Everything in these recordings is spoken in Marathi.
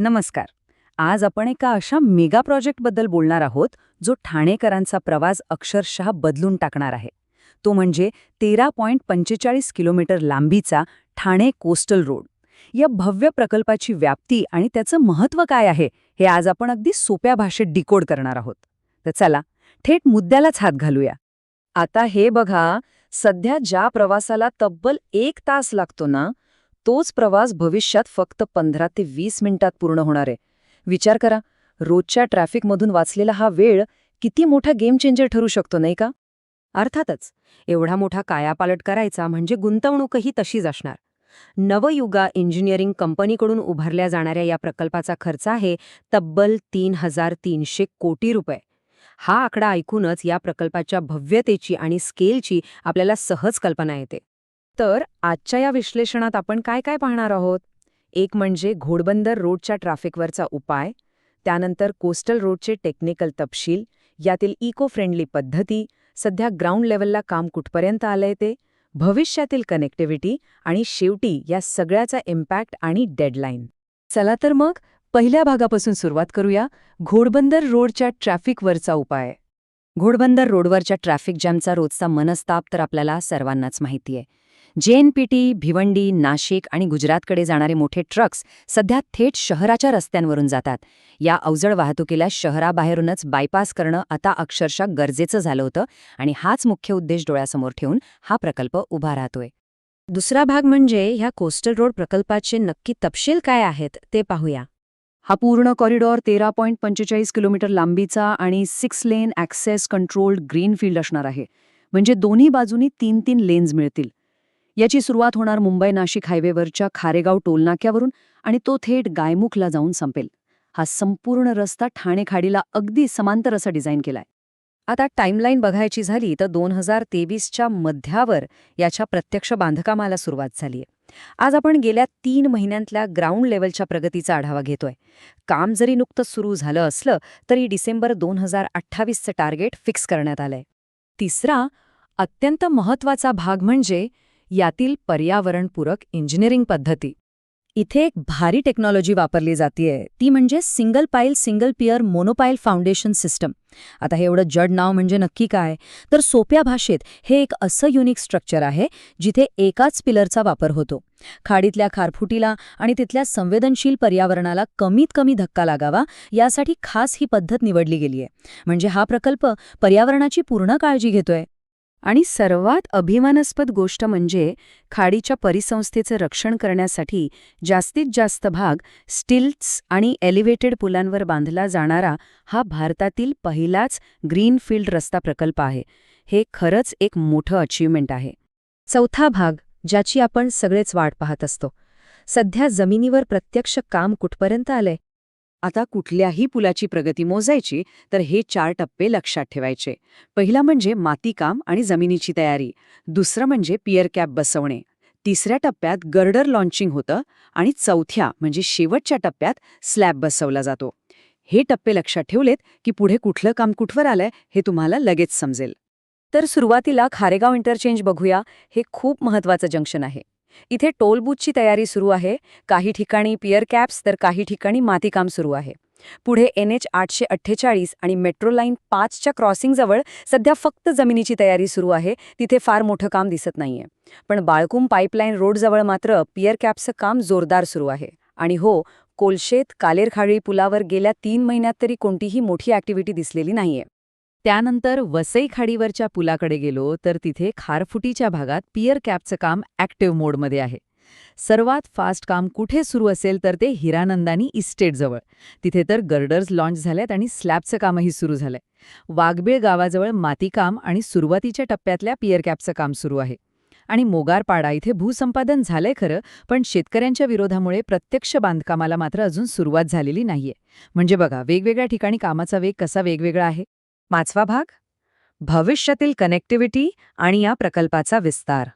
नमस्कार. आज आपण एका अशा मेगा प्रोजेक्टबद्दल बोलणार आहोत जो ठाणेकरांचा प्रवास अक्षरशः बदलून टाकणार आहे. तो म्हणजे 13.45 किलोमीटर लांबीचा ठाणे कोस्टल रोड. या भव्य प्रकल्पाची व्याप्ती आणि त्याचं महत्त्व काय आहे हे आज आपण अगदी सोप्या भाषेत डिकोड करणार आहोत. तर चला थेट मुद्द्यालाच हात घालूया. आता हे बघा, सध्या ज्या प्रवासाला तब्बल 1 तास लागतो ना, तोच प्रवास भविष्यात फक्त 15 ते 20 मिनिटात पूर्ण होणार आहे. विचार करा, रोजच्या ट्रॅफिकमधून वाचलेला हा वेळ किती मोठा गेम चेंजर ठरू शकतो, नाही का? अर्थातच एवढा मोठा कायापालट करायचा म्हणजे गुंतवणूकही तशीच असणार. नवयुगा इंजिनिअरिंग कंपनीकडून उभारल्या जाणाऱ्या या प्रकल्पाचा खर्च आहे तब्बल 3,300 कोटी रुपये. हा आकडा ऐकूनच या प्रकल्पाच्या भव्यतेची आणि स्केलची आपल्याला सहज कल्पना येते. तर आजच्या या विश्लेषणात आपण काय काय पाहणार आहोत? एक म्हणजे घोडबंदर रोडच्या ट्रॅफिकवरचा उपाय, त्यानंतर कोस्टल रोडचे टेक्निकल तपशील, यातील इको फ्रेंडली पद्धती, सध्या ग्राउंड लेवलला काम कुठपर्यंत आलंय ते, भविष्यातील कनेक्टिव्हिटी आणि शेवटी या सगळ्याचा इम्पॅक्ट आणि डेडलाईन. चला तर मग पहिल्या भागापासून सुरुवात करूया, घोडबंदर रोडच्या ट्रॅफिकवरचा उपाय. घोडबंदर रोडवरच्या ट्रॅफिक जॅमचा रोजचा मनस्ताप तर आपल्याला सर्वांनाच माहिती आहे. JNPT, भिवंडी, नाशिक आणि गुजरातकडे जाणारे मोठे ट्रक्स सध्या थेट शहराच्या रस्त्यांवरून जातात. या अवजड वाहतुकीला शहराबाहेरूनच बायपास करणं आता अक्षरशः गरजेचं झालं होतं आणि हाच मुख्य उद्देश डोळ्यासमोर ठेवून हा प्रकल्प उभा राहतोय. दुसरा भाग म्हणजे ह्या कोस्टल रोड प्रकल्पाचे नक्की तपशील काय आहेत ते पाहूया. हा पूर्ण कॉरिडॉर 13.45 किलोमीटर लांबीचा आणि 6 लेन ॲक्सेस कंट्रोल्ड ग्रीनफील्ड असणार आहे. म्हणजे दोन्ही बाजूनी 3-3 लेन्स मिळतील. याची सुरुवात होणार मुंबई-नाशिक हायवेवरच्या खारेगाव टोलनाक्यावरून आणि तो थेट गायमुखला जाऊन संपेल. हा संपूर्ण रस्ता ठाणे खाडीला अगदी समांतर असा डिझाईन केलाय. आता टाईमलाईन बघायची झाली तर 2023च्या मध्यावर याच्या प्रत्यक्ष बांधकामाला सुरुवात झालीय. आज आपण गेल्या 3 महिन्यांतल्या ग्राउंड लेवलच्या प्रगतीचा आढावा घेतोय. काम जरी नुकतंच सुरू झालं असलं तरी डिसेंबर 2028चं टार्गेट फिक्स करण्यात आलंय. तिसरा अत्यंत महत्त्वाचा भाग म्हणजे यातील पर्यावरणपूरक इंजिनिअरिंग पद्धती. इथे एक भारी टेक्नॉलॉजी वापरली जातीये, ती म्हणजे सिंगल पाईल सिंगल पियर मोनोपाईल फाउंडेशन सिस्टम. आता हे एवढं जड नाव म्हणजे नक्की काय? तर सोप्या भाषेत हे एक असं युनिक स्ट्रक्चर आहे जिथे एकाच पिलरचा वापर होतो. खाडीतल्या खारफुटीला आणि तिथल्या संवेदनशील पर्यावरणाला कमीत कमी धक्का लागावा यासाठी खास ही पद्धत निवडली गेलीय. म्हणजे हा प्रकल्प पर्यावरणाची पूर्ण काळजी घेतोय. आणि सर्वात अभिमानास्पद गोष्ट म्हणजे खाडीच्या परिसंस्थेचं रक्षण करण्यासाठी जास्तीत जास्त भाग स्टिल्ट्स आणि एलिव्हेटेड पुलांवर बांधला जाणारा हा भारतातील पहिलाच ग्रीनफील्ड रस्ता प्रकल्प आहे. हे खरंच एक मोठं अचीवमेंट आहे. चौथा भाग, ज्याची आपण सगळेच वाट पाहत असतो. सध्या जमिनीवर प्रत्यक्ष काम कुठपर्यंत आलंय? आता कुठल्याही पुलाची प्रगती मोजायची तर हे 4 टप्पे लक्षात ठेवायचे. पहिला म्हणजे मातीकाम आणि जमिनीची तयारी. दुसरं म्हणजे पियर कॅप बसवणे. तिसऱ्या टप्प्यात गर्डर लॉन्चिंग होतं आणि चौथ्या म्हणजे शेवटच्या टप्प्यात स्लॅब बसवला जातो. हे टप्पे लक्षात ठेवलेत की पुढे कुठलं काम कुठवर आलंय हे तुम्हाला लगेच समजेल. तर सुरुवातीला खारेगाव इंटरचेंज बघूया. हे खूप महत्त्वाचं जंक्शन आहे. इथे टोल बूथची तयारी सुरू आहे. काही ठिकाणी पियर कॅप्स तर काही ठिकाणी मातीकाम सुरू आहे. पुढे NH 848 आणि मेट्रो लाईन 5च्या क्रॉसिंगजवळ सध्या फक्त जमिनीची तयारी सुरू आहे. तिथे फार मोठं काम दिसत नाहीये. पण बाळकुम पाईपलाईन रोडजवळ मात्र पियर कॅपचं काम जोरदार सुरू आहे. आणि हो, कोलशेत कालेरखाडी पुलावर गेल्या 3 महिन्यात तरी कोणतीही मोठी ॲक्टिव्हिटी दिसलेली नाहीये. त्यानंतर वसई खाडीवरच्या पुलाकडे गेलो तर तिथे खारफुटीच्या भागात पियर कॅपचं काम ॲक्टिव्ह मोडमध्ये आहे. सर्वात फास्ट काम कुठे सुरू असेल तर ते हिरानंदानी इस्टेटजवळ. तिथे तर गर्डर्स लॉन्च झाल्यात आणि स्लॅबचं कामही सुरू झालंय. वाघबीळ गावाजवळ मातीकाम आणि सुरुवातीच्या टप्प्यातल्या पियर कॅपचं काम सुरू आहे. आणि मोगारपाडा इथे भूसंपादन झालंय खरं, पण शेतकऱ्यांच्या विरोधामुळे प्रत्यक्ष बांधकामाला मात्र अजून सुरुवात झालेली नाहीये. म्हणजे बघा, वेगवेगळ्या ठिकाणी कामाचा वेग कसा वेगवेगळा आहे. 5वा भाग, भविष्यातील कनेक्टिव्हिटी आणि या प्रकल्पाचा विस्तार.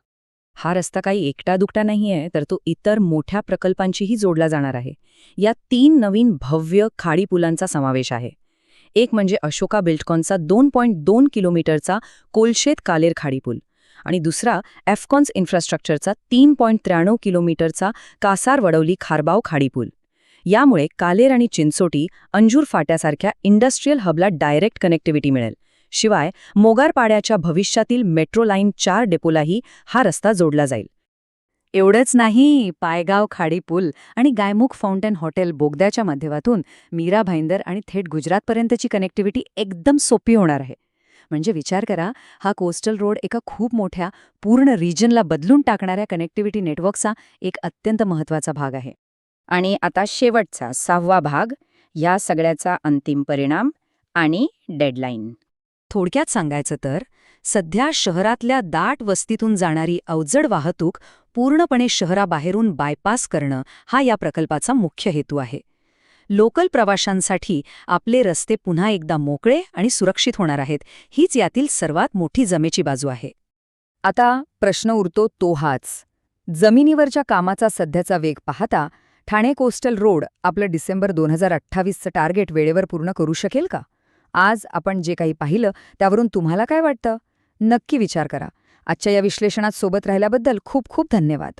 हा रस्ता काही एकटा-दुकटा नाहीये, तर तो इतर मोठ्या प्रकल्पांशीही जोडला जाणार आहे. यात 3 नवीन भव्य खाडी पुलांचा समावेश आहे. एक म्हणजे अशोका बिल्डकॉनचा 2.2 किलोमीटरचा कोलशेत कालेर खाडी पूल आणि दुसरा एफकॉन्स इन्फ्रास्ट्रक्चरचा 3.93 किलोमीटरचा कासार वडवली खारबाव खाडी पूल. यामुळे कालेर आणि Chinchoti, Anjur फाट्यासारख्या industrial हबला direct connectivity मिळेल. शिवाय मोगारपाड्याच्या भविष्यातील मेट्रो लाईन 4 डेपोलाही हा रस्ता जोडला जाईल. एवढंच नाही, पायगाव खाडी पूल आणि गायमुख फाउंटन हॉटेल बोगद्याच्या माध्यमातून मीरा भाईंदर आणि थेट गुजरातपर्यंतची कनेक्टिव्हिटी एकदम सोपी होणार आहे. म्हणजे विचार करा, हा कोस्टल रोड एका खूप मोठ्या, पूर्ण रिजनला बदलून टाकणाऱ्या कनेक्टिव्हिटी नेटवर्कचा एक अत्यंत महत्त्वाचा भाग आहे. आणि आता शेवटचा 6वा भाग, या सगळ्याचा अंतिम परिणाम आणि डेडलाईन. थोडक्यात सांगायचं तर, सध्या शहरातल्या दाट वस्तीतून जाणारी अवजड वाहतूक पूर्णपणे शहराबाहेरून बायपास करणं हा या प्रकल्पाचा मुख्य हेतू आहे. लोकल प्रवाशांसाठी आपले रस्ते पुन्हा एकदा मोकळे आणि सुरक्षित होणार आहेत, हीच यातील सर्वात मोठी जमेची बाजू आहे. आता प्रश्न उरतो तो हाच. जमिनीवरच्या कामाचा सध्याचा वेग पाहता ठाणे कोस्टल रोड आपलं डिसेंबर 2028चं टार्गेट वेळेवर पूर्ण करू शकेल का? आज आपण जे काही पाहिलं त्यावरून तुम्हाला काय वाटतं? नक्की विचार करा. आजच्या या विश्लेषणात सोबत राहिल्याबद्दल खूप खूप धन्यवाद.